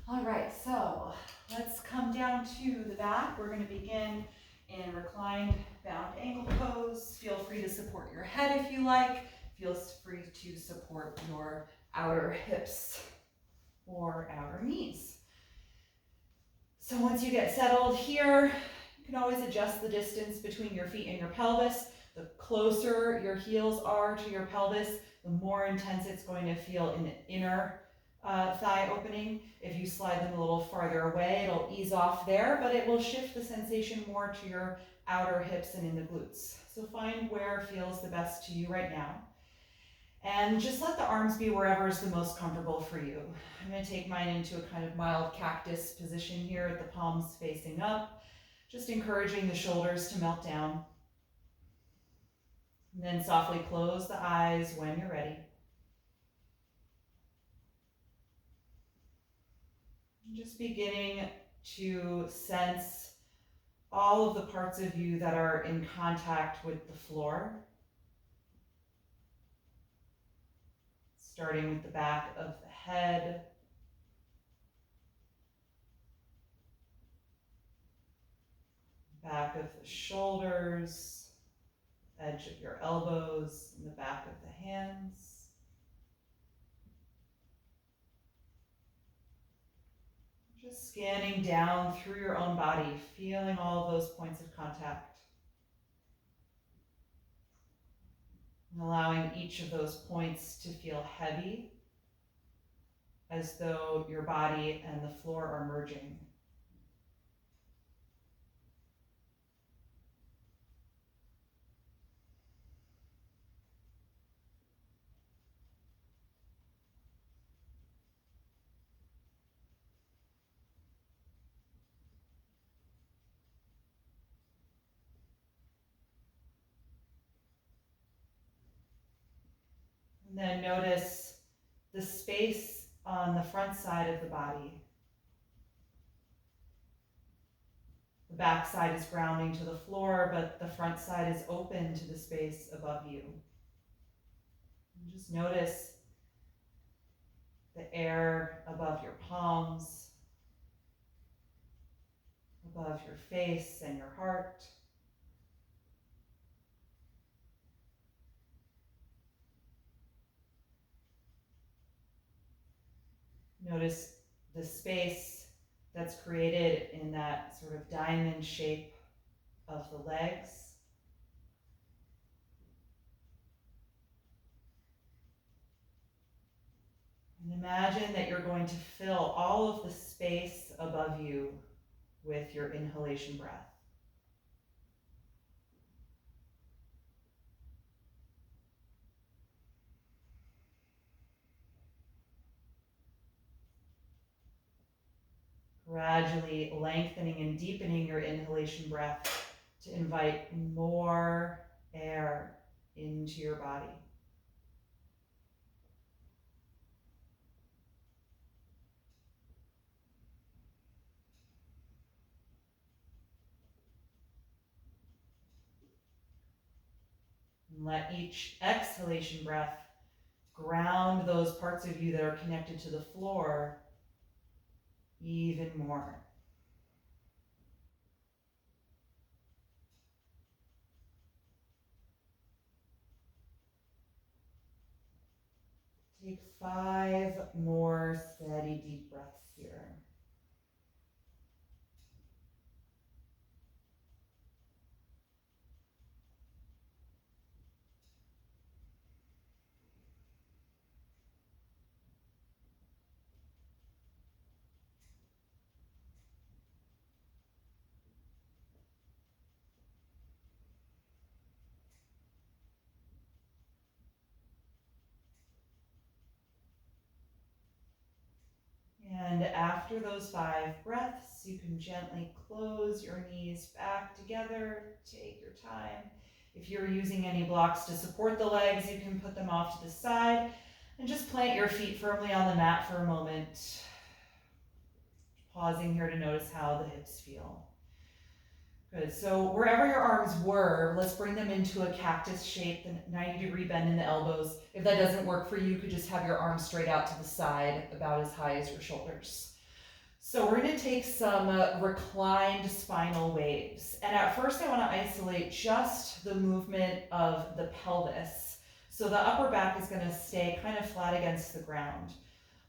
All right, so let's come down to the back. We're going to begin in reclined bound ankle pose. Feel free to support your head if you like. Feel free to support your outer hips or outer knees. So once you get settled here, you can always adjust the distance between your feet and your pelvis. The closer your heels are to your pelvis, the more intense it's going to feel in the inner thigh opening. If you slide them a little farther away, it'll ease off there, but it will shift the sensation more to your outer hips and in the glutes. So find where feels the best to you right now. And just let the arms be wherever is the most comfortable for you. I'm going to take mine into a kind of mild cactus position here with the palms facing up, just encouraging the shoulders to melt down. And then softly close the eyes when you're ready. Just beginning to sense all of the parts of you that are in contact with the floor. Starting with the back of the head, back of the shoulders, edge of your elbows, and the back of the hands. Just scanning down through your own body, feeling all of those points of contact. And allowing each of those points to feel heavy, as though your body and the floor are merging. And then notice the space on the front side of the body. The back side is grounding to the floor, but the front side is open to the space above you. And just notice the air above your palms, above your face and your heart. Notice the space that's created in that sort of diamond shape of the legs. And imagine that you're going to fill all of the space above you with your inhalation breath. Gradually lengthening and deepening your inhalation breath to invite more air into your body. And let each exhalation breath ground those parts of you that are connected to the floor even more. Take 5 more steady deep breaths here. And after those 5 breaths, you can gently close your knees back together. Take your time. If you're using any blocks to support the legs, you can put them off to the side and just plant your feet firmly on the mat for a moment. Pausing here to notice how the hips feel. Good, so wherever your arms were, let's bring them into a cactus shape, the 90-degree bend in the elbows. If that doesn't work for you, you could just have your arms straight out to the side, about as high as your shoulders. So we're going to take some reclined spinal waves. And at first I want to isolate just the movement of the pelvis. So the upper back is going to stay kind of flat against the ground.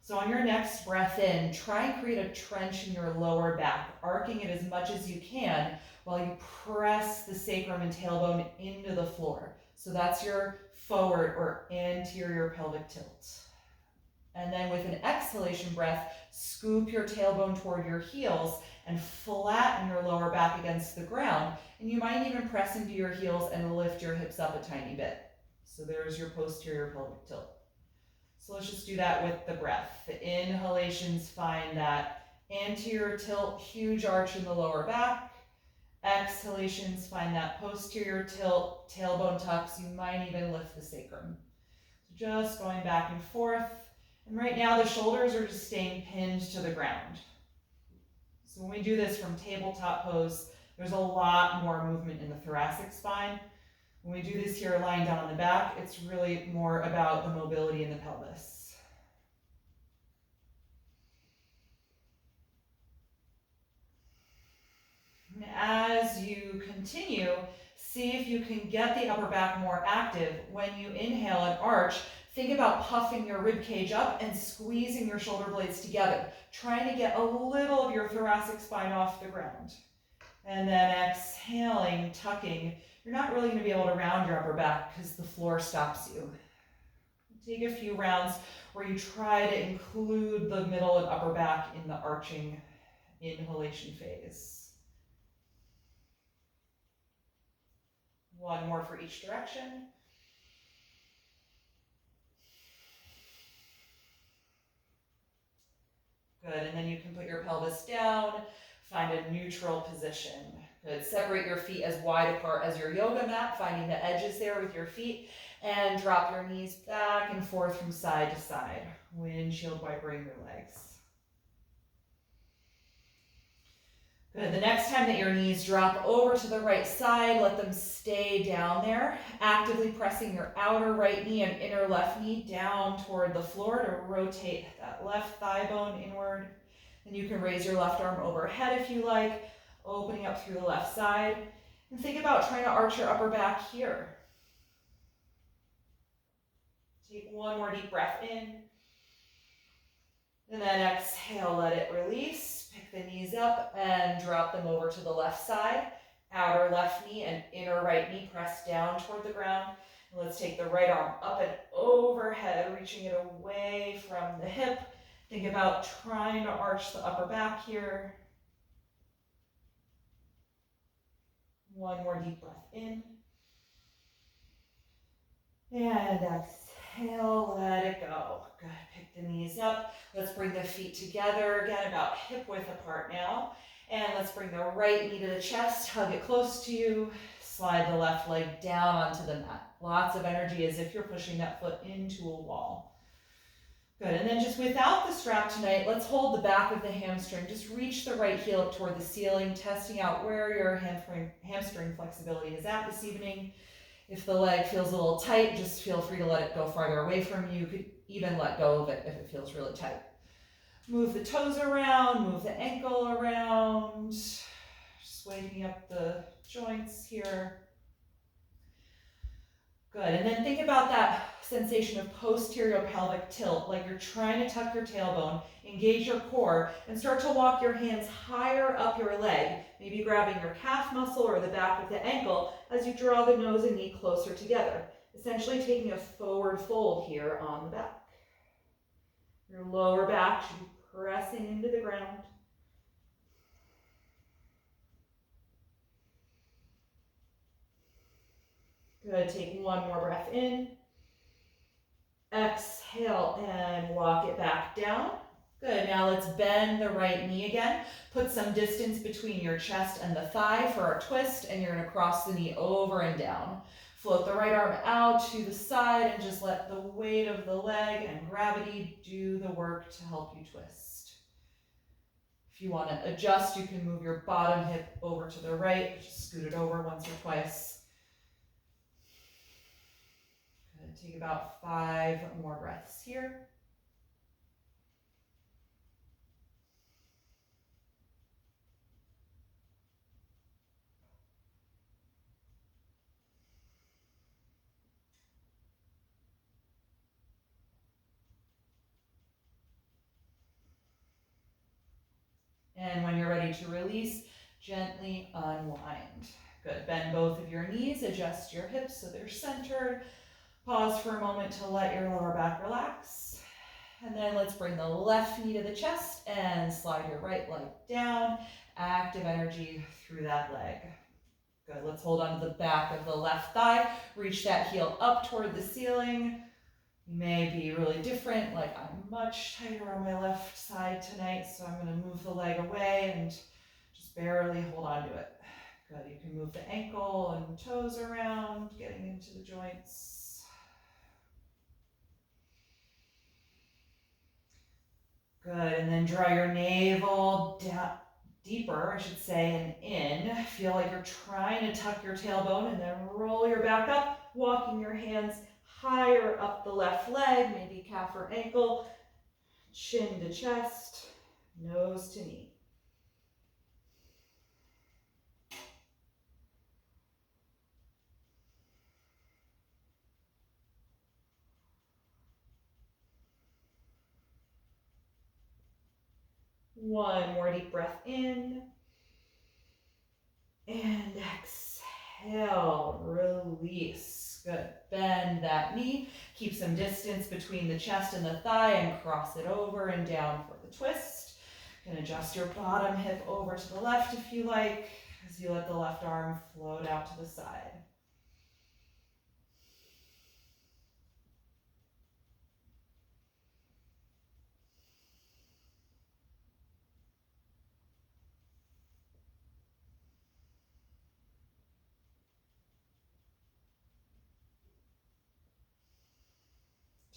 So on your next breath in, try and create a trench in your lower back, arcing it as much as you can while you press the sacrum and tailbone into the floor. So that's your forward or anterior pelvic tilt. And then with an exhalation breath, scoop your tailbone toward your heels and flatten your lower back against the ground. And you might even press into your heels and lift your hips up a tiny bit. So there's your posterior pelvic tilt. So let's just do that with the breath. The inhalations find that anterior tilt, huge arch in the lower back. Exhalations find that posterior tilt, tailbone tucks. You might even lift the sacrum. So just going back and forth. And right now the shoulders are just staying pinned to the ground. So when we do this from tabletop pose, there's a lot more movement in the thoracic spine. When we do this here lying down on the back, it's really more about the mobility in the pelvis. And as you continue, see if you can get the upper back more active. When you inhale and arch, think about puffing your rib cage up and squeezing your shoulder blades together, trying to get a little of your thoracic spine off the ground. And then exhaling, tucking. You're not really going to be able to round your upper back because the floor stops you. Take a few rounds where you try to include the middle and upper back in the arching inhalation phase. One more for each direction. Good, and then you can put your pelvis down, find a neutral position. Good, separate your feet as wide apart as your yoga mat, finding the edges there with your feet, and drop your knees back and forth from side to side. Windshield wipering your legs. Good, the next time that your knees drop over to the right side, let them stay down there, actively pressing your outer right knee and inner left knee down toward the floor to rotate that left thigh bone inward. Then you can raise your left arm overhead if you like, opening up through the left side. And think about trying to arch your upper back here. Take one more deep breath in. And then exhale, let it release. Pick the knees up and drop them over to the left side. Outer left knee and inner right knee press down toward the ground. And let's take the right arm up and overhead, reaching it away from the hip. Think about trying to arch the upper back here. One more deep breath in. And exhale, let it go. Good, pick the knees up. Let's bring the feet together again, about hip width apart now. And let's bring the right knee to the chest, hug it close to you. Slide the left leg down onto the mat. Lots of energy as if you're pushing that foot into a wall. Good, and then just without the strap tonight, let's hold the back of the hamstring. Just reach the right heel up toward the ceiling, testing out where your hamstring flexibility is at this evening. If the leg feels a little tight, just feel free to let it go farther away from you. You could even let go of it if it feels really tight. Move the toes around, move the ankle around. Just waking up the joints here. Good, and then think about that sensation of posterior pelvic tilt, like you're trying to tuck your tailbone, engage your core, and start to walk your hands higher up your leg, maybe grabbing your calf muscle or the back of the ankle as you draw the nose and knee closer together, essentially taking a forward fold here on the back. Your lower back should be pressing into the ground. Good, take one more breath in. Exhale and walk it back down. Good, now let's bend the right knee again. Put some distance between your chest and the thigh for our twist, and you're gonna cross the knee over and down. Float the right arm out to the side and just let the weight of the leg and gravity do the work to help you twist. If you wanna adjust, you can move your bottom hip over to the right, just scoot it over once or twice. Take about 5 more breaths here. And when you're ready to release, gently unwind. Good, bend both of your knees, adjust your hips so they're centered. Pause for a moment to let your lower back relax. And then let's bring the left knee to the chest and slide your right leg down. Active energy through that leg. Good, let's hold on to the back of the left thigh. Reach that heel up toward the ceiling. You may be really different, like I'm much tighter on my left side tonight, so I'm gonna move the leg away and just barely hold on to it. Good, you can move the ankle and toes around, getting into the joints. Good, and then draw your navel down, deeper, I should say, and in. Feel like you're trying to tuck your tailbone and then roll your back up, walking your hands higher up the left leg, maybe calf or ankle, chin to chest, nose to knee. One more deep breath in. And exhale, release. Good. Bend that knee. Keep some distance between the chest and the thigh and cross it over and down for the twist. You can adjust your bottom hip over to the left if you like, as you let the left arm float out to the side.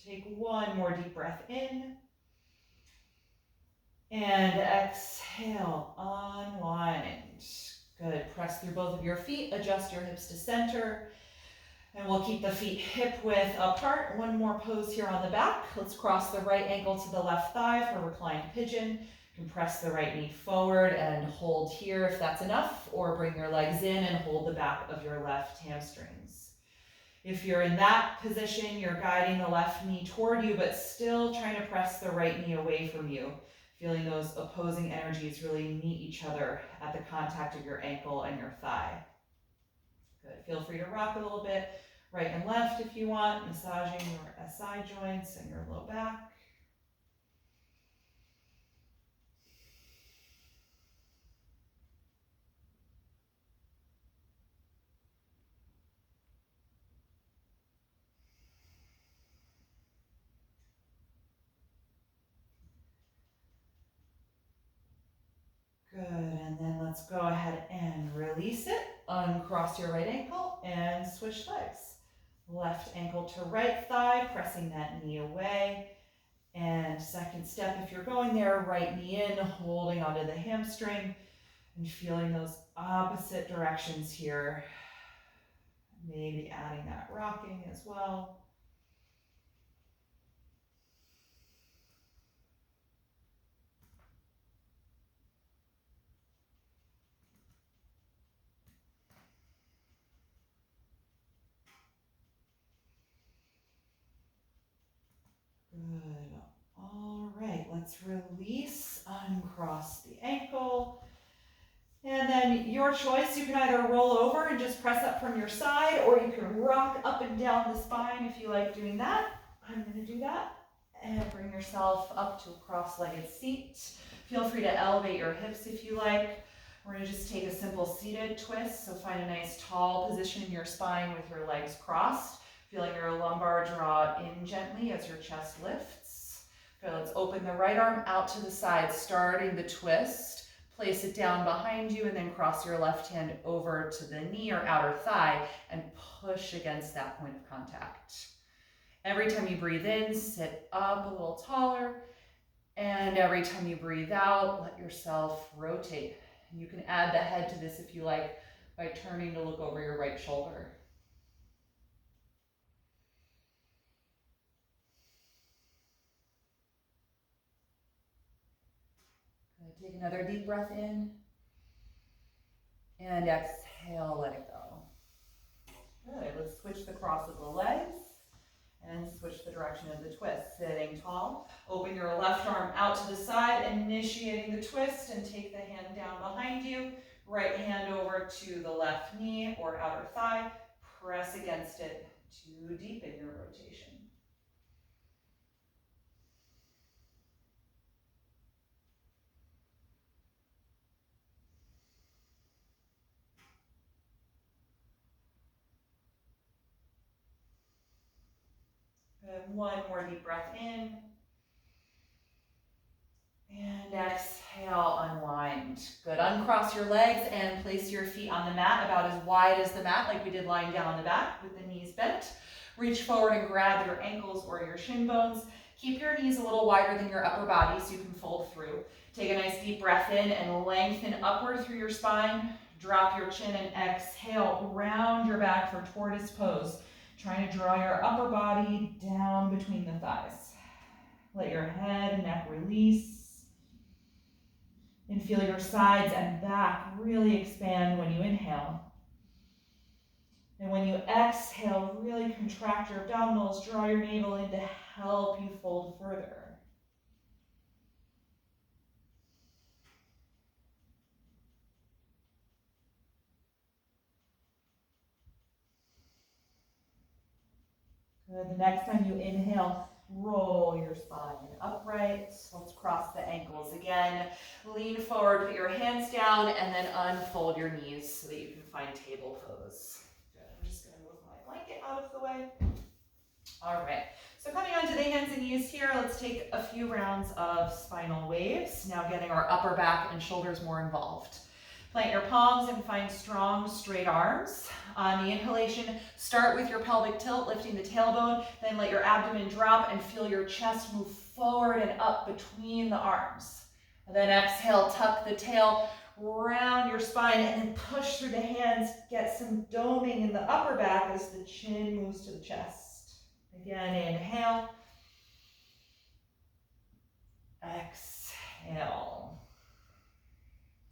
Take one more deep breath in. And exhale, unwind. Good, press through both of your feet, adjust your hips to center. And we'll keep the feet hip width apart. One more pose here on the back. Let's cross the right ankle to the left thigh for reclined pigeon. You can press the right knee forward and hold here if that's enough, or bring your legs in and hold the back of your left hamstrings. If you're in that position, you're guiding the left knee toward you, but still trying to press the right knee away from you. Feeling those opposing energies really meet each other at the contact of your ankle and your thigh. Good, feel free to rock a little bit, right and left if you want, massaging your SI joints and your low back. Good, and then let's go ahead and release it. Uncross your right ankle and switch legs. Left ankle to right thigh, pressing that knee away. And second step, if you're going there, right knee in, holding onto the hamstring and feeling those opposite directions here. Maybe adding that rocking as well. Good. All right, let's release, uncross the ankle. And then your choice, you can either roll over and just press up from your side, or you can rock up and down the spine if you like doing that. I'm gonna do that. And bring yourself up to a cross-legged seat. Feel free to elevate your hips if you like. We're gonna just take a simple seated twist, so find a nice tall position in your spine with your legs crossed. Feeling your lumbar draw in gently as your chest lifts. Good, let's open the right arm out to the side, starting the twist. Place it down behind you and then cross your left hand over to the knee or outer thigh and push against that point of contact. Every time you breathe in, sit up a little taller. And every time you breathe out, let yourself rotate. And you can add the head to this if you like by turning to look over your right shoulder. Good. Take another deep breath in. And exhale, let it go. Good. Let's switch the cross of the legs. And switch the direction of the twist. Sitting tall, open your left arm out to the side, initiating the twist, and take the hand down behind you. Right hand over to the left knee or outer thigh. Press against it to deepen your rotation. Good. One more deep breath in. And exhale, unwind. Good. Uncross your legs and place your feet on the mat about as wide as the mat, like we did lying down on the back with the knees bent. Reach forward and grab your ankles or your shin bones. Keep your knees a little wider than your upper body so you can fold through. Take a nice deep breath in and lengthen upward through your spine. Drop your chin and exhale. Round your back for tortoise pose. Trying to draw your upper body down between the thighs. Let your head and neck release. And feel your sides and back really expand when you inhale. And when you exhale, really contract your abdominals, draw your navel in to help you fold further. Good. The next time you inhale, roll your spine upright. Let's cross the ankles again. Lean forward, put your hands down, and then unfold your knees so that you can find table pose. Good. I'm just going to move my blanket out of the way. All right. So coming onto the hands and knees here, let's take a few rounds of spinal waves. Now getting our upper back and shoulders more involved. Plant your palms and find strong, straight arms. On the inhalation, start with your pelvic tilt, lifting the tailbone, then let your abdomen drop and feel your chest move forward and up between the arms. And then exhale, tuck the tail, round your spine, and then push through the hands. Get some doming in the upper back as the chin moves to the chest. Again, inhale. Exhale.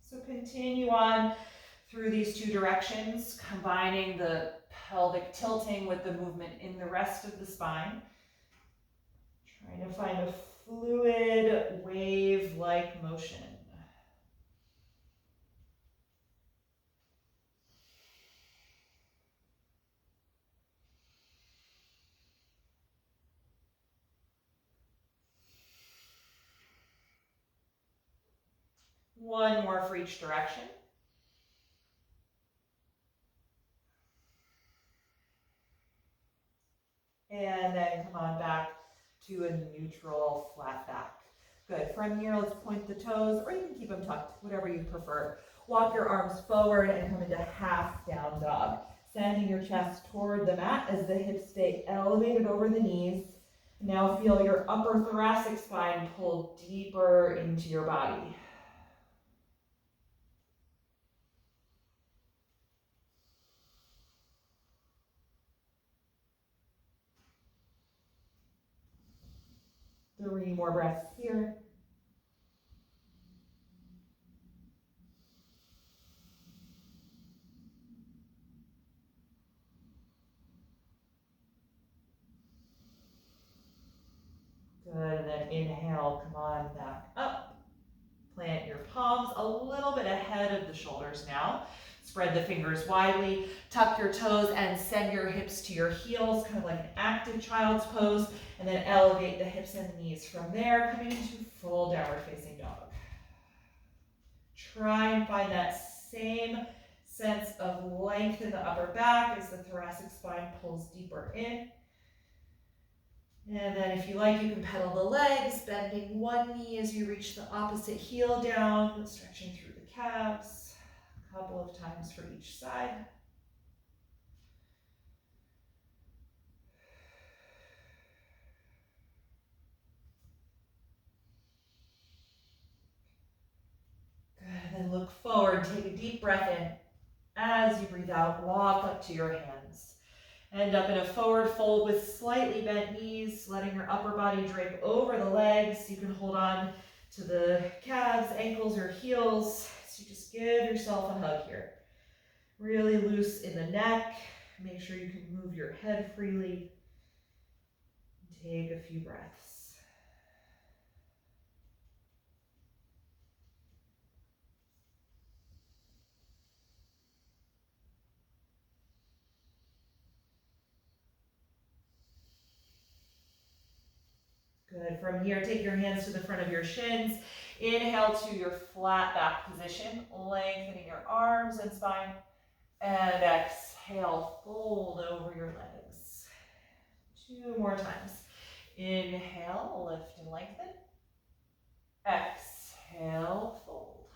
So continue on through these two directions, combining the pelvic tilting with the movement in the rest of the spine. Trying to find a fluid, wave-like motion. One more for each direction. And then come on back to a neutral flat back. Good. From here, let's point the toes, or you can keep them tucked, whatever you prefer. Walk your arms forward and come into half down dog. Sending your chest toward the mat as the hips stay elevated over the knees. Now feel your upper thoracic spine pull deeper into your body. Three more breaths here. Good, and then inhale, come on back up. Plant your palms a little bit ahead of the shoulders now. Spread the fingers widely, tuck your toes and send your hips to your heels, kind of like an active child's pose, and then elevate the hips and knees from there, coming into full downward facing dog. Try and find that same sense of length in the upper back as the thoracic spine pulls deeper in. And then if you like, you can pedal the legs, bending one knee as you reach the opposite heel down, stretching through the calves. A couple of times for each side. Good, and then look forward, take a deep breath in. As you breathe out, walk up to your hands. End up in a forward fold with slightly bent knees, letting your upper body drape over the legs. You can hold on to the calves, ankles, or heels. So you just give yourself a hug here. Really loose in the neck. Make sure you can move your head freely. Take a few breaths. Good. From here, take your hands to the front of your shins. Inhale to your flat back position, lengthening your arms and spine. And exhale, fold over your legs. 2 more times. Inhale, lift and lengthen. Exhale, fold.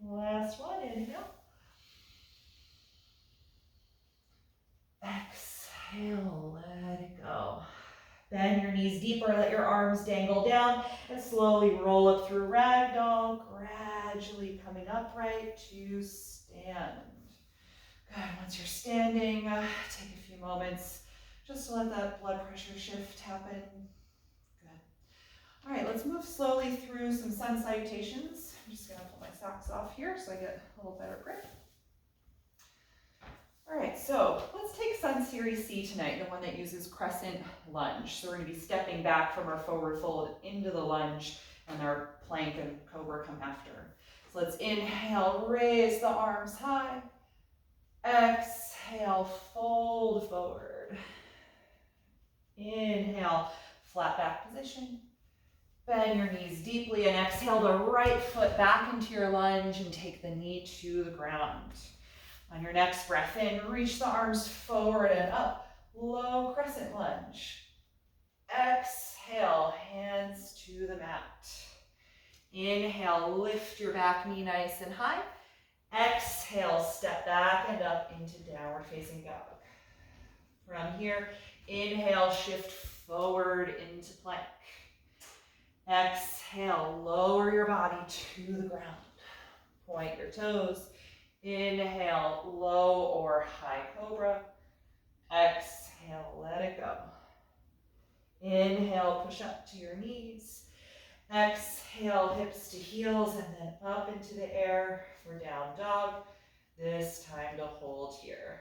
Last one, inhale. Exhale, let it go. Bend your knees deeper, let your arms dangle down, and slowly roll up through ragdoll, gradually coming upright to stand. Good, once you're standing, take a few moments just to let that blood pressure shift happen. Good. All right, let's move slowly through some sun salutations. I'm just gonna pull my socks off here so I get a little better grip. All right, so let's take Sun Series C tonight, the one that uses crescent lunge. So we're gonna be stepping back from our forward fold into the lunge, and our plank and cobra come after. So let's inhale, raise the arms high. Exhale, fold forward. Inhale, flat back position. Bend your knees deeply and exhale the right foot back into your lunge and take the knee to the ground. On your next breath in, reach the arms forward and up, low crescent lunge. Exhale, hands to the mat. Inhale, lift your back knee nice and high. Exhale, step back and up into downward facing dog. From here, inhale, shift forward into plank. Exhale, lower your body to the ground. Point your toes. Inhale, low or high cobra. Exhale, let it go. Inhale, push up to your knees. Exhale, hips to heels, and then up into the air for down dog. This time to hold here.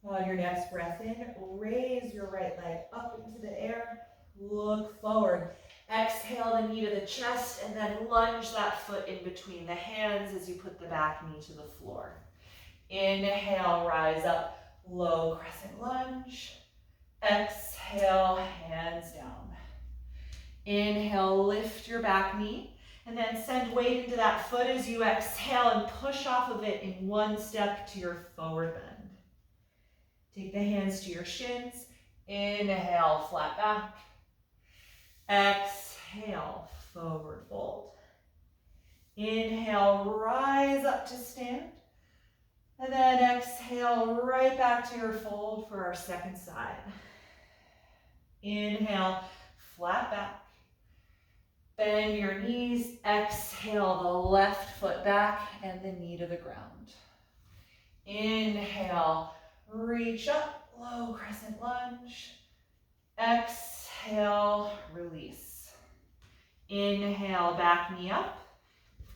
On your next breath in, raise your right leg up into the air. Look forward. Exhale the knee to the chest and then lunge that foot in between the hands as you put the back knee to the floor. Inhale, rise up, low crescent lunge. Exhale, hands down. Inhale, lift your back knee and then send weight into that foot as you exhale and push off of it in one step to your forward bend. Take the hands to your shins. Inhale, flat back. Exhale, forward fold. Inhale, rise up to stand. And then exhale, right back to your fold for our second side. Inhale, flat back. Bend your knees. Exhale, the left foot back and the knee to the ground. Inhale, reach up, low crescent lunge. Exhale, release. Inhale, back knee up.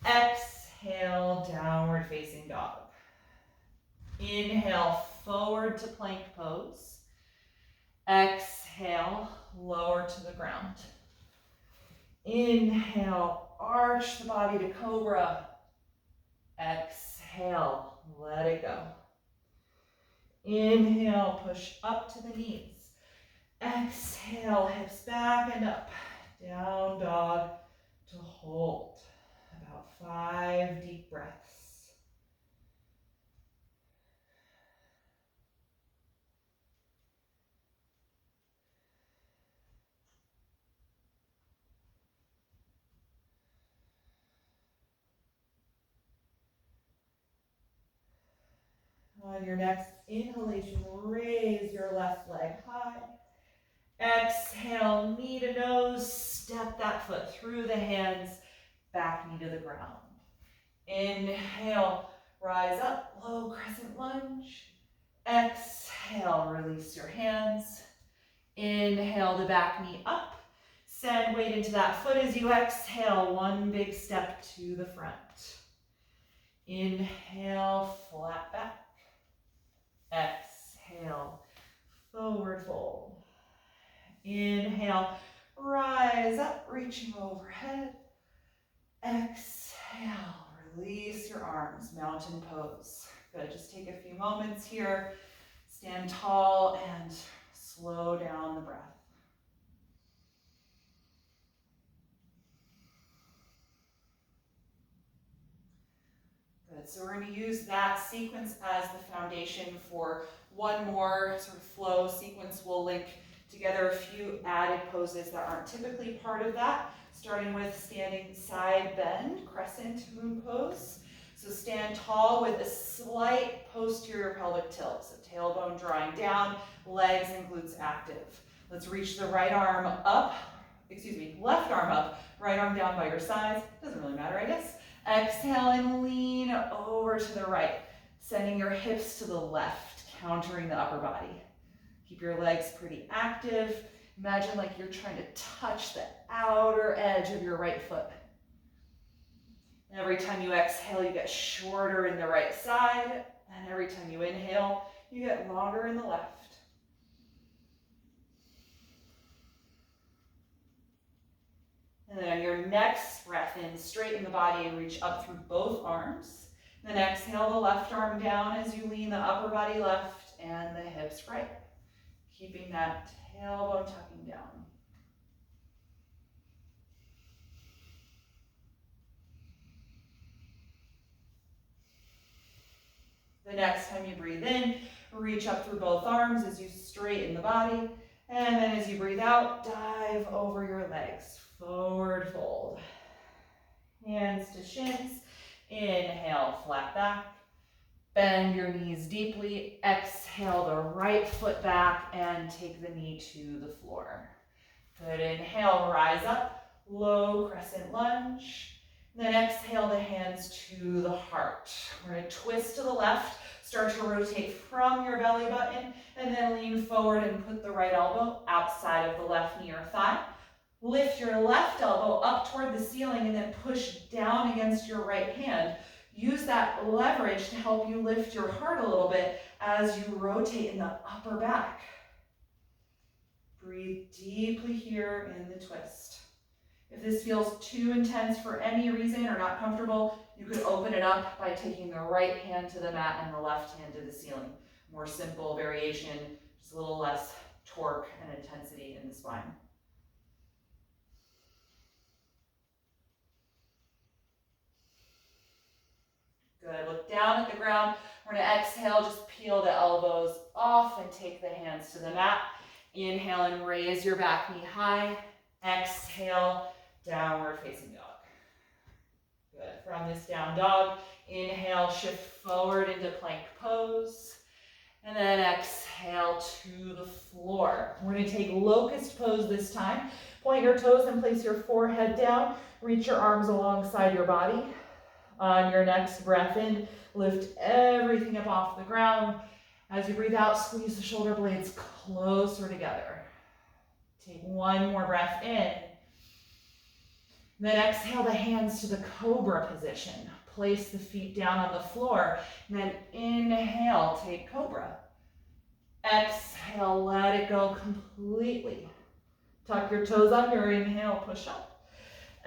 Exhale, downward facing dog. Inhale, forward to plank pose. Exhale, lower to the ground. Inhale, arch the body to cobra. Exhale, let it go. Inhale, push up to the knees. Exhale, hips back and up. Down dog to hold. About 5 deep breaths. On your next inhalation, raise your left leg high. Exhale, knee to nose, step that foot through the hands, back knee to the ground. Inhale, rise up, low crescent lunge. Exhale, release your hands. Inhale the back knee up. Send weight into that foot as you exhale. One big step to the front. Inhale, flat back. Exhale, forward fold. Inhale, rise up, reaching overhead. Exhale, release your arms, mountain pose. Good, just take a few moments here. Stand tall and slow down the breath. Good, so we're going to use that sequence as the foundation for one more sort of flow sequence. We'll link together a few added poses that aren't typically part of that, starting with standing side bend, crescent moon pose. So stand tall with a slight posterior pelvic tilt. So tailbone drawing down, legs and glutes active. Let's reach the right arm up, left arm up, right arm down by your sides. Doesn't really matter, I guess. Exhale and lean over to the right, sending your hips to the left, countering the upper body. Keep your legs pretty active. Imagine like you're trying to touch the outer edge of your right foot. Every time you exhale, you get shorter in the right side, and every time you inhale, you get longer in the left. And then on your next breath in, straighten the body and reach up through both arms. Then exhale the left arm down as you lean the upper body left and the hips right. Keeping that tailbone tucking down. The next time you breathe in, reach up through both arms as you straighten the body. And then as you breathe out, dive over your legs. Forward fold. Hands to shins. Inhale, flat back. Bend your knees deeply. Exhale the right foot back and take the knee to the floor. Good, inhale, rise up. Low crescent lunge. Then exhale the hands to the heart. We're going to twist to the left. Start to rotate from your belly button and then lean forward and put the right elbow outside of the left knee or thigh. Lift your left elbow up toward the ceiling and then push down against your right hand. Use that leverage to help you lift your heart a little bit as you rotate in the upper back. Breathe deeply here in the twist. If this feels too intense for any reason or not comfortable, you could open it up by taking the right hand to the mat and the left hand to the ceiling. More simple variation, just a little less torque and intensity in the spine. Good, look down at the ground. We're gonna exhale, just peel the elbows off and take the hands to the mat. Inhale and raise your back knee high. Exhale, downward facing dog. Good, from this down dog, inhale, shift forward into plank pose. And then exhale to the floor. We're gonna take locust pose this time. Point your toes and place your forehead down. Reach your arms alongside your body. On your next breath in, lift everything up off the ground. As you breathe out, squeeze the shoulder blades closer together. Take one more breath in. Then exhale the hands to the cobra position. Place the feet down on the floor. And then inhale, take cobra. Exhale, let it go completely. Tuck your toes under, inhale, push up.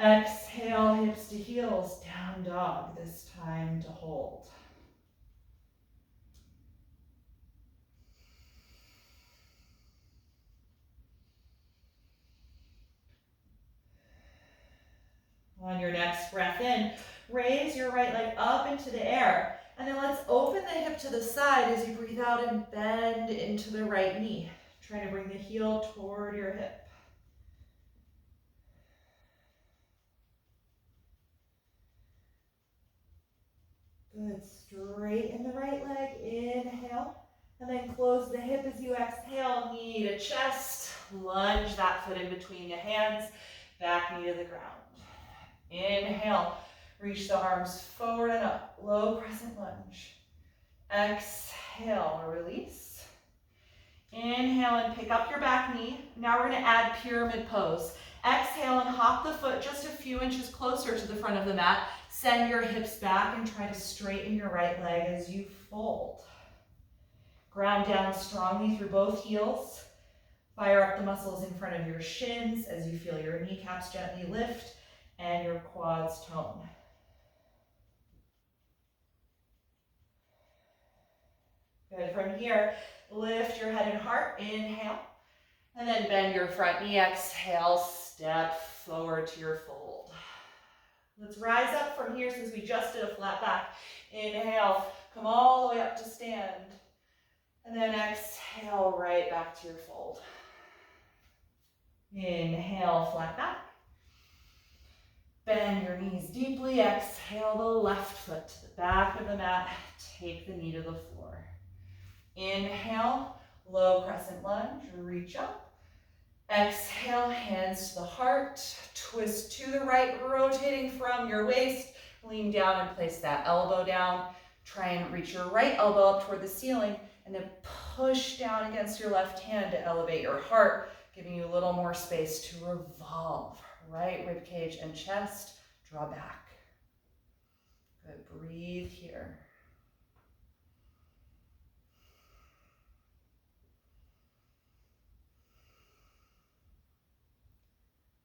Exhale, hips to heels, down dog, this time to hold. On your next breath in, raise your right leg up into the air, and then let's open the hip to the side as you breathe out and bend into the right knee. Try to bring the heel toward your hip. Good, straighten the right leg, inhale, and then close the hip as you exhale, knee to chest, lunge that foot in between the hands, back knee to the ground. Inhale, reach the arms forward and up, low crescent lunge. Exhale, release. Inhale and pick up your back knee. Now we're going to add pyramid pose. Exhale and hop the foot just a few inches closer to the front of the mat. Send your hips back and try to straighten your right leg as you fold. Ground down strongly through both heels. Fire up the muscles in front of your shins as you feel your kneecaps gently lift and your quads tone. Good. From here, lift your head and heart. Inhale. And then bend your front knee. Exhale, step forward to your fold. Let's rise up from here since we just did a flat back. Inhale, come all the way up to stand. And then exhale, right back to your fold. Inhale, flat back. Bend your knees deeply. Exhale the left foot to the back of the mat. Take the knee to the floor. Inhale, low crescent lunge, reach up. Exhale, hands to the heart. Twist to the right, rotating from your waist. Lean down and place that elbow down. Try and reach your right elbow up toward the ceiling, and then push down against your left hand to elevate your heart, giving you a little more space to revolve. Right rib cage and chest, draw back. Good, breathe here.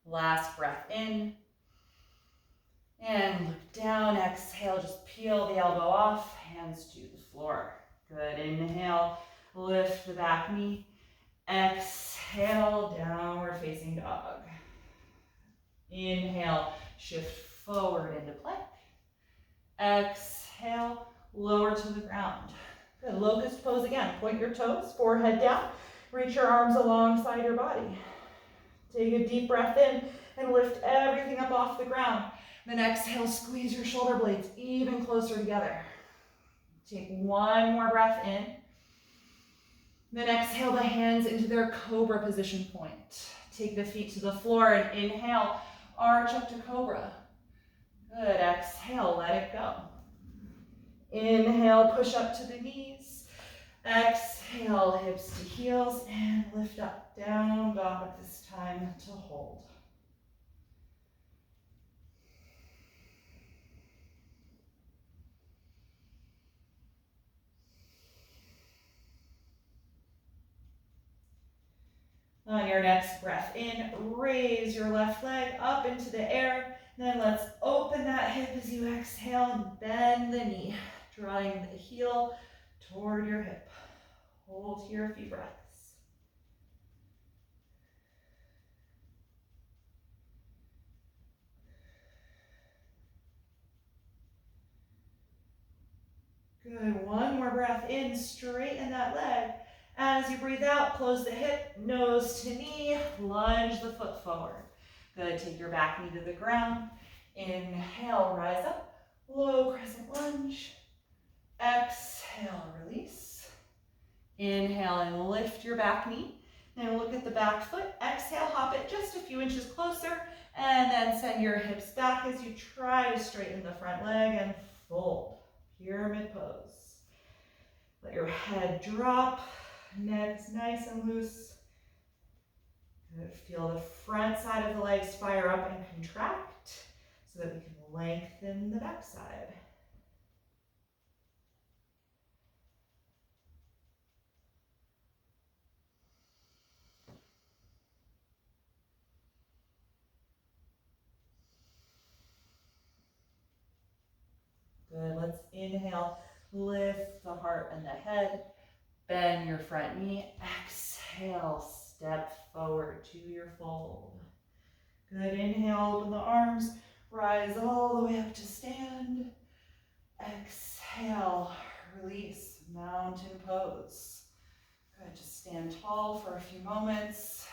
Last breath in. And look down, exhale, just peel the elbow off, hands to the floor. Good, inhale, lift the back knee. Exhale, downward facing dog. Inhale, shift forward into plank. Exhale, lower to the ground. Good, locust pose again. Point your toes, forehead down. Reach your arms alongside your body. Take a deep breath in and lift everything up off the ground. Then exhale, squeeze your shoulder blades even closer together. Take one more breath in. Then exhale the hands into their cobra position point. Take the feet to the floor and inhale, arch up to cobra. Good, exhale, let it go. Inhale, push up to the knees. Exhale, hips to heels and lift up, down dog this time to hold. On your next breath in, raise your left leg up into the air. Then let's open that hip as you exhale and bend the knee, drawing the heel toward your hip. Hold here a few breaths. Good, one more breath in, straighten that leg. As you breathe out, close the hip, nose to knee, lunge the foot forward. Good, take your back knee to the ground. Inhale, rise up, low crescent lunge. Exhale, release. Inhale and lift your back knee. Then look at the back foot. Exhale, hop it just a few inches closer, and then send your hips back as you try to straighten the front leg and fold. Pyramid pose. Let your head drop, neck's nice and loose. Good. Feel the front side of the legs fire up and contract so that we can lengthen the back side. Good, let's inhale, lift the heart and the head, bend your front knee, exhale, step forward to your fold. Good, inhale, open the arms, rise all the way up to stand. Exhale, release, mountain pose. Good, just stand tall for a few moments.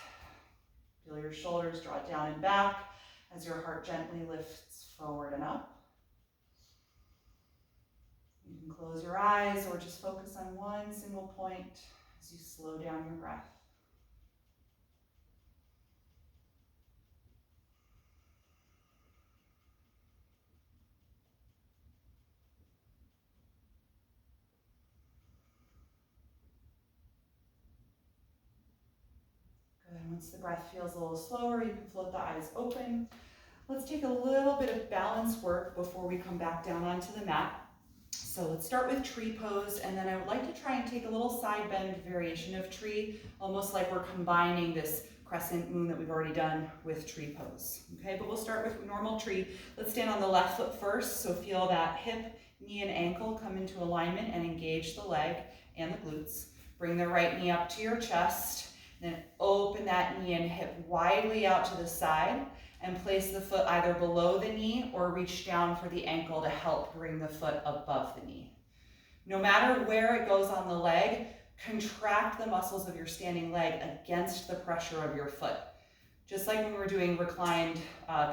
Feel your shoulders draw down and back as your heart gently lifts forward and up. You can close your eyes or just focus on one single point as you slow down your breath. Once the breath feels a little slower, you can float the eyes open. Let's take a little bit of balance work before we come back down onto the mat. So let's start with tree pose, and then I would like to try and take a little side bend variation of tree, almost like we're combining this crescent moon that we've already done with tree pose. Okay, but we'll start with normal tree. Let's stand on the left foot first, so feel that hip, knee, and ankle come into alignment and engage the leg and the glutes. Bring the right knee up to your chest, then open that knee and hip widely out to the side, and place the foot either below the knee or reach down for the ankle to help bring the foot above the knee. No matter where it goes on the leg, contract the muscles of your standing leg against the pressure of your foot. Just like when we were doing reclined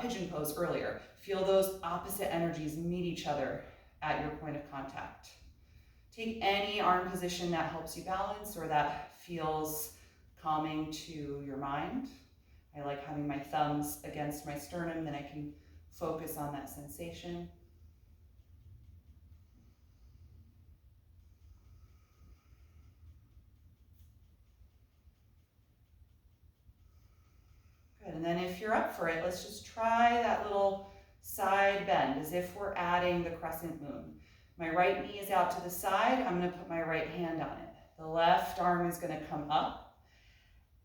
pigeon pose earlier, feel those opposite energies meet each other at your point of contact. Take any arm position that helps you balance or that feels calming to your mind. I like having my thumbs against my sternum, then I can focus on that sensation. Good, and then if you're up for it, let's just try that little side bend as if we're adding the crescent moon. My right knee is out to the side, I'm gonna put my right hand on it. The left arm is gonna come up.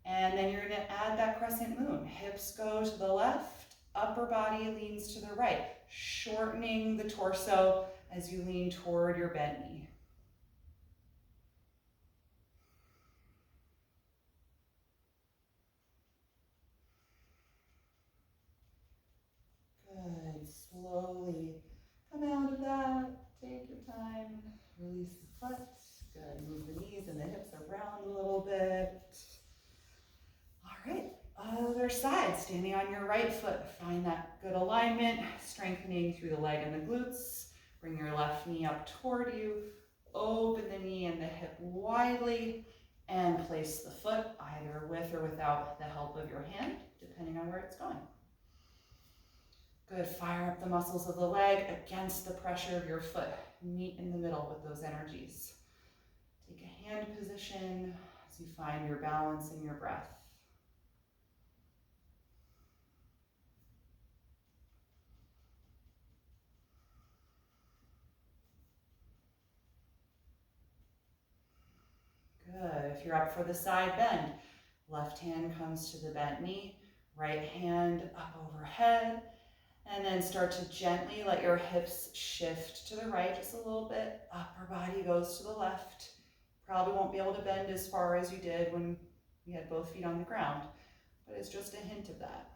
And then you're going to add that crescent moon. Hips go to the left, upper body leans to the right, shortening the torso as you lean toward your bent knee. Good. Slowly come out of that. Take your time. Release the foot. Good. Move the knees and the hips around a little bit. All right, other side, standing on your right foot. Find that good alignment, strengthening through the leg and the glutes. Bring your left knee up toward you. Open the knee and the hip widely and place the foot either with or without the help of your hand, depending on where it's going. Good, fire up the muscles of the leg against the pressure of your foot. Meet in the middle with those energies. Take a hand position as you find your balance and your breath. Good. If you're up for the side bend, left hand comes to the bent knee, right hand up overhead, and then start to gently let your hips shift to the right just a little bit. Upper body goes to the left. Probably won't be able to bend as far as you did when you had both feet on the ground, but it's just a hint of that.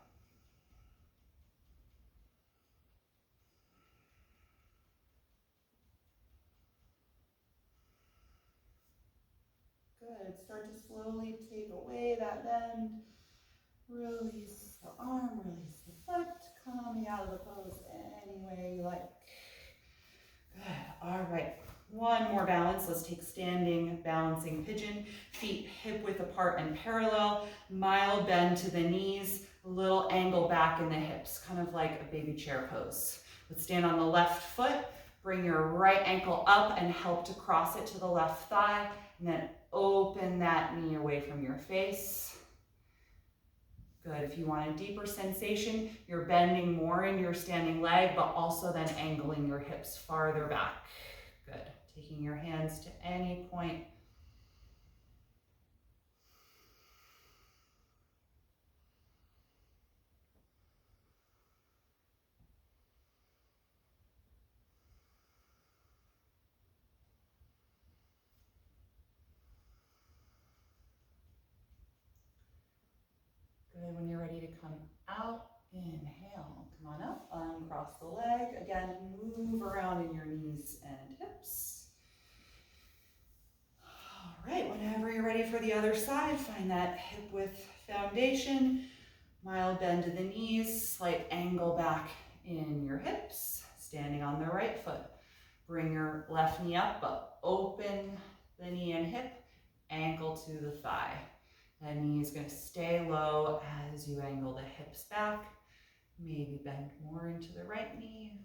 Good. Start to slowly take away that bend. Release the arm, release the foot. Coming out of the pose any way you like. Good. All right. One more balance. Let's take standing balancing pigeon. Feet hip width apart and parallel. Mild bend to the knees. A little angle back in the hips, kind of like a baby chair pose. Let's stand on the left foot. Bring your right ankle up and help to cross it to the left thigh. And then open that knee away from your face. Good. If you want a deeper sensation, you're bending more in your standing leg, but also then angling your hips farther back. Good. Taking your hands to any point. Good. When you're ready to come out, inhale. Come on up, uncross the leg. Again, move around in your knees and hips. All right, whenever you're ready for the other side, find that hip width foundation. Mild bend to the knees, slight angle back in your hips. Standing on the right foot. Bring your left knee up, but open the knee and hip, ankle to the thigh. That knee is going to stay low as you angle the hips back. Maybe bend more into the right knee.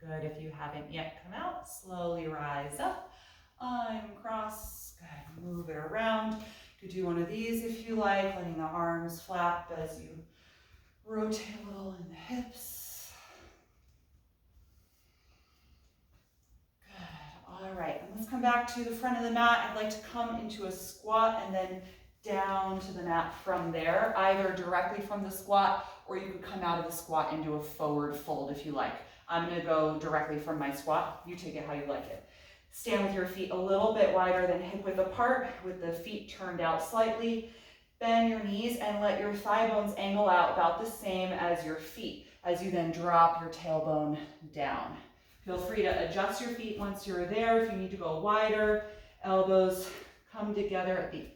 Good. If you haven't yet come out, slowly rise up. Uncross. Good. Move it around. You could do one of these if you like, letting the arms flap as you rotate a little in the hips. Good. All right. And let's come back to the front of the mat. I'd like to come into a squat and then down to the mat from there, either directly from the squat, or you could come out of the squat into a forward fold if you like. I'm going to go directly from my squat. You take it how you like it. Stand with your feet a little bit wider than hip width apart, with the feet turned out slightly. Bend your knees and let your thigh bones angle out about the same as your feet, as you then drop your tailbone down. Feel free to adjust your feet once you're there. If you need to go wider, elbows come together at the,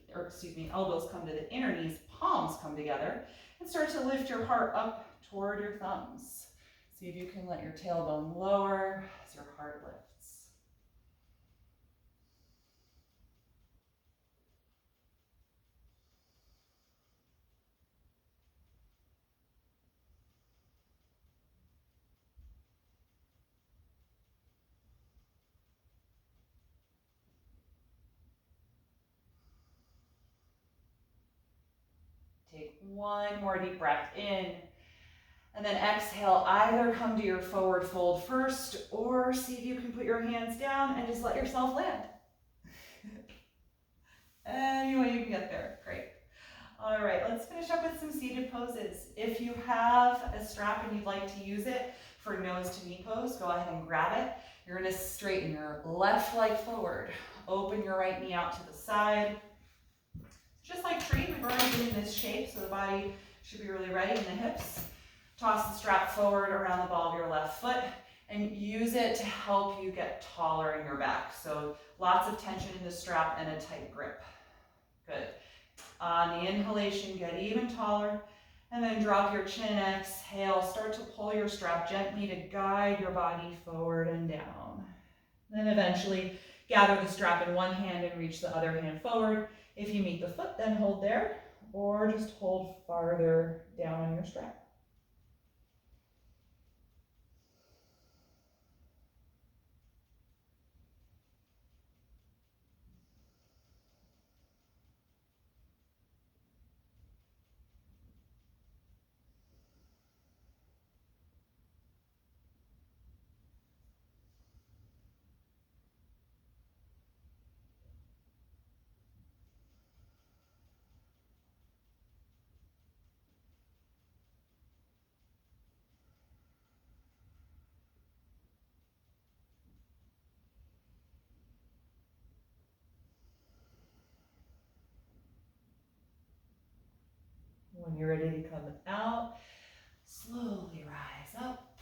elbows come to the inner knees, palms come together, and start to lift your heart up toward your thumbs. See if you can let your tailbone lower as your heart lifts. Take one more deep breath in. And then exhale, either come to your forward fold first, or see if you can put your hands down and just let yourself land. Any way you can get there, great. All right, let's finish up with some seated poses. If you have a strap and you'd like to use it for nose to knee pose, go ahead and grab it. You're gonna straighten your left leg forward, open your right knee out to the side. Just like tree, we've already been in this shape, so the body should be really ready in the hips. Toss the strap forward around the ball of your left foot and use it to help you get taller in your back. So lots of tension in the strap and a tight grip. Good. On the inhalation, get even taller, and then drop your chin, exhale. Start to pull your strap gently to guide your body forward and down. Then eventually gather the strap in one hand and reach the other hand forward. If you meet the foot, then hold there, or just hold farther down on your strap. When you're ready to come out, slowly rise up.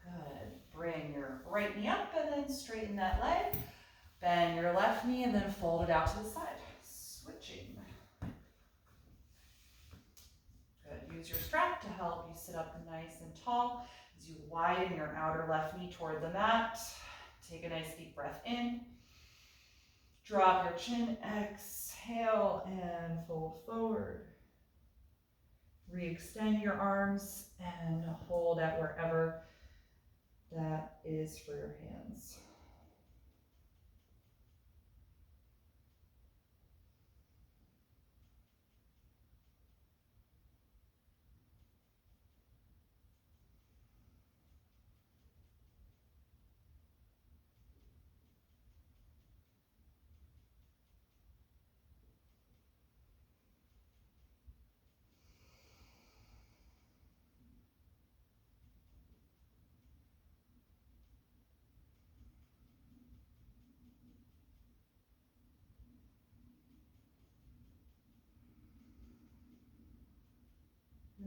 Good. Bring your right knee up and then straighten that leg. Bend your left knee and then fold it out to the side. Switching. Good. Use your strap to help you sit up nice and tall as you widen your outer left knee toward the mat. Take a nice deep breath in. Drop your chin, exhale, and fold forward. Re-extend your arms and hold at wherever that is for your hands.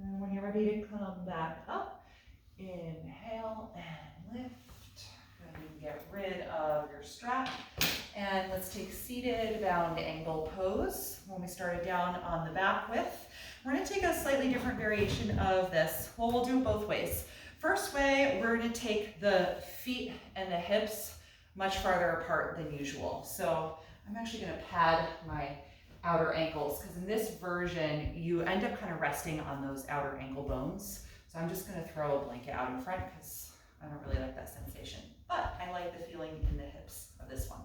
And when you're ready to come back up, inhale and lift. Good. You can get rid of your strap. And let's take seated bound angle pose. When we started down on the back width, we're going to take a slightly different variation of this. Well, we'll do it both ways. First way, we're going to take the feet and the hips much farther apart than usual. So I'm actually going to pad my outer ankles, because in this version, you end up kind of resting on those outer ankle bones. So I'm just going to throw a blanket out in front because I don't really like that sensation, but I like the feeling in the hips of this one.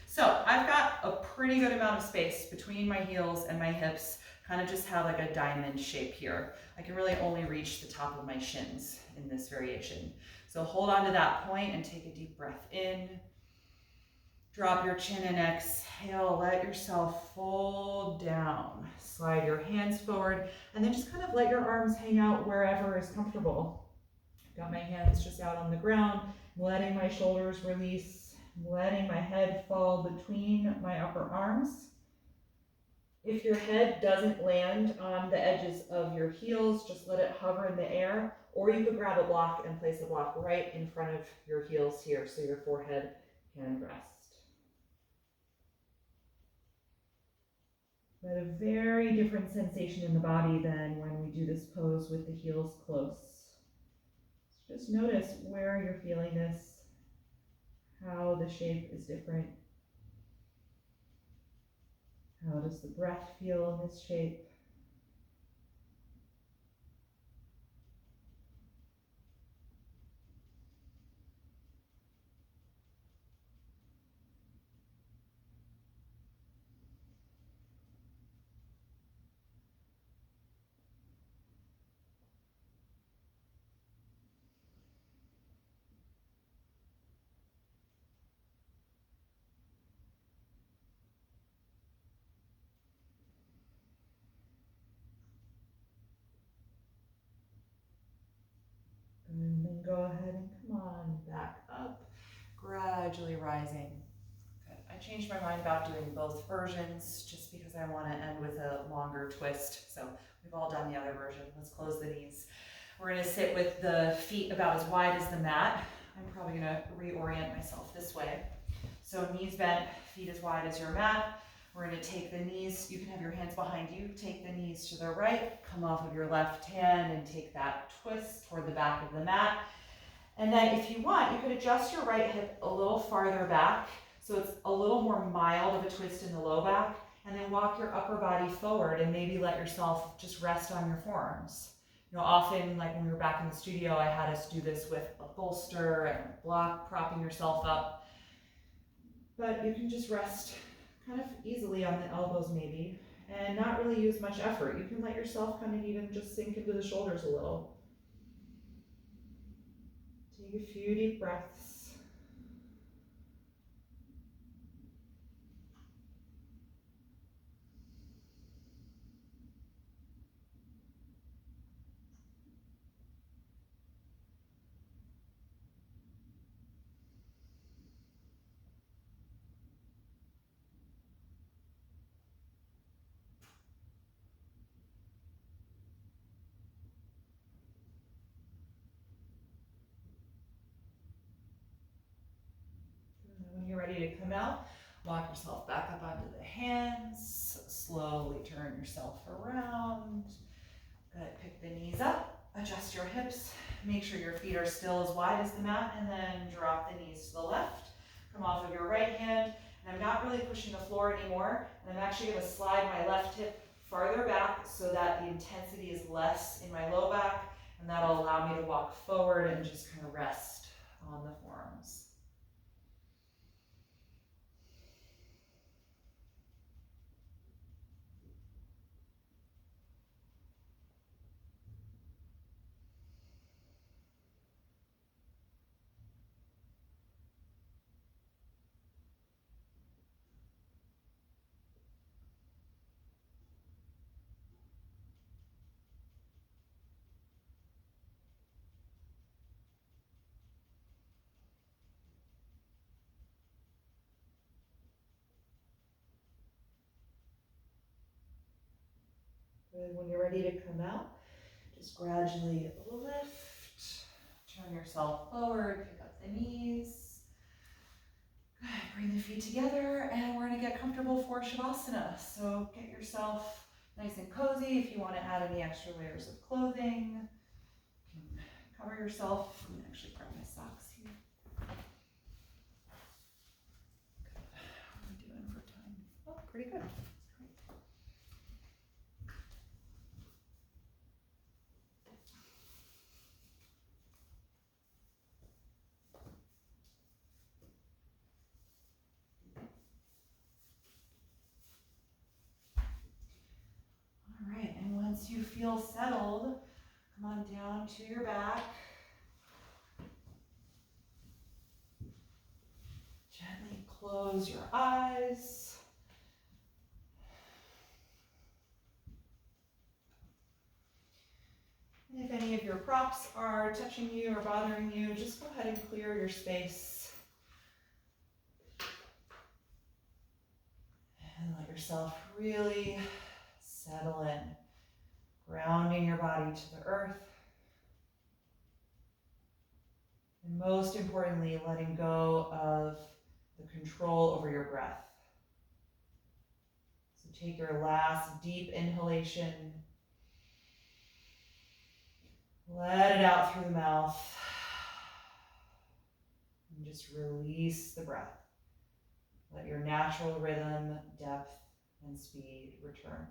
So I've got a pretty good amount of space between my heels and my hips, kind of just have like a diamond shape here. I can really only reach the top of my shins in this variation. So hold on to that point and take a deep breath in. Drop your chin and exhale, let yourself fold down. Slide your hands forward and then just kind of let your arms hang out wherever is comfortable. Got my hands just out on the ground, letting my shoulders release, letting my head fall between my upper arms. If your head doesn't land on the edges of your heels, just let it hover in the air, or you could grab a block and place a block right in front of your heels here so your forehead can rest. But a very different sensation in the body than when we do this pose with the heels close. Just notice where you're feeling this, how the shape is different. How does the breath feel in this shape? And then go ahead and come on back up, gradually rising. Good. I changed my mind about doing both versions just because I want to end with a longer twist. So we've all done the other version. Let's close the knees. We're going to sit with the feet about as wide as the mat. I'm probably going to reorient myself this way. So knees bent, feet as wide as your mat. We're going to take the knees, you can have your hands behind you, take the knees to the right, come off of your left hand and take that twist toward the back of the mat. And then if you want, you could adjust your right hip a little farther back so it's a little more mild of a twist in the low back, and then walk your upper body forward and maybe let yourself just rest on your forearms. You know, often, like when we were back in the studio, I had us do this with a bolster and a block, propping yourself up. But you can just rest kind of easily on the elbows maybe, and not really use much effort. You can let yourself kind of even just sink into the shoulders a little. Take a few deep breaths. When you're ready to come out, walk yourself back up onto the hands. Slowly turn yourself around. Good. Pick the knees up, adjust your hips. Make sure your feet are still as wide as the mat, and then drop the knees to the left. Come off of your right hand, and I'm not really pushing the floor anymore, and I'm actually going to slide my left hip farther back so that the intensity is less in my low back, and that'll allow me to walk forward and just kind of rest on the forearms. Good. When you're ready to come out, just gradually lift, turn yourself forward, pick up the knees. Good. Bring the feet together, and we're going to get comfortable for Shavasana. So get yourself nice and cozy. If you want to add any extra layers of clothing, you can cover yourself. I'm going to actually grab my socks here. Good. How are we doing for time? Oh, pretty good. Once you feel settled, come on down to your back. Gently close your eyes. And if any of your props are touching you or bothering you, just go ahead and clear your space. And let yourself really settle in, grounding your body to the earth. And most importantly, letting go of the control over your breath. So take your last deep inhalation. Let it out through the mouth. And just release the breath. Let your natural rhythm, depth, and speed return.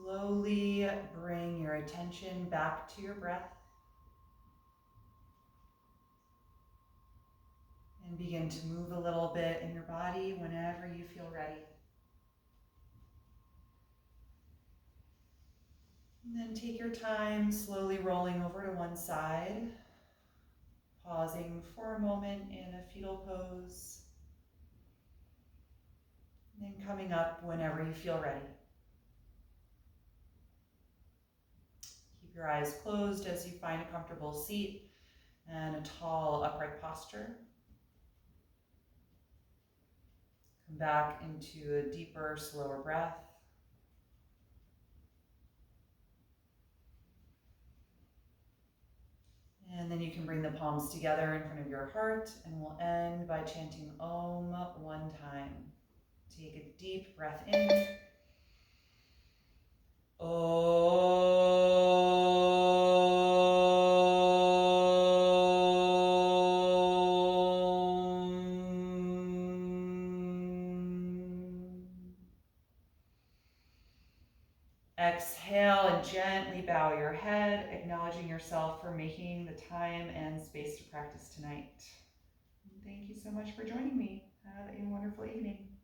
Slowly bring your attention back to your breath. begin to move a little bit in your body whenever you feel ready. And then take your time slowly rolling over to one side, pausing for a moment in a fetal pose, and then coming up whenever you feel ready. Keep your eyes closed as you find a comfortable seat and a tall upright posture. Come back into a deeper, slower breath. And then you can bring the palms together in front of your heart, and we'll end by chanting Om one time. Take a deep breath in. Exhale and gently bow your head, acknowledging yourself for making the time and space to practice tonight. Thank you so much for joining me. Have a wonderful evening.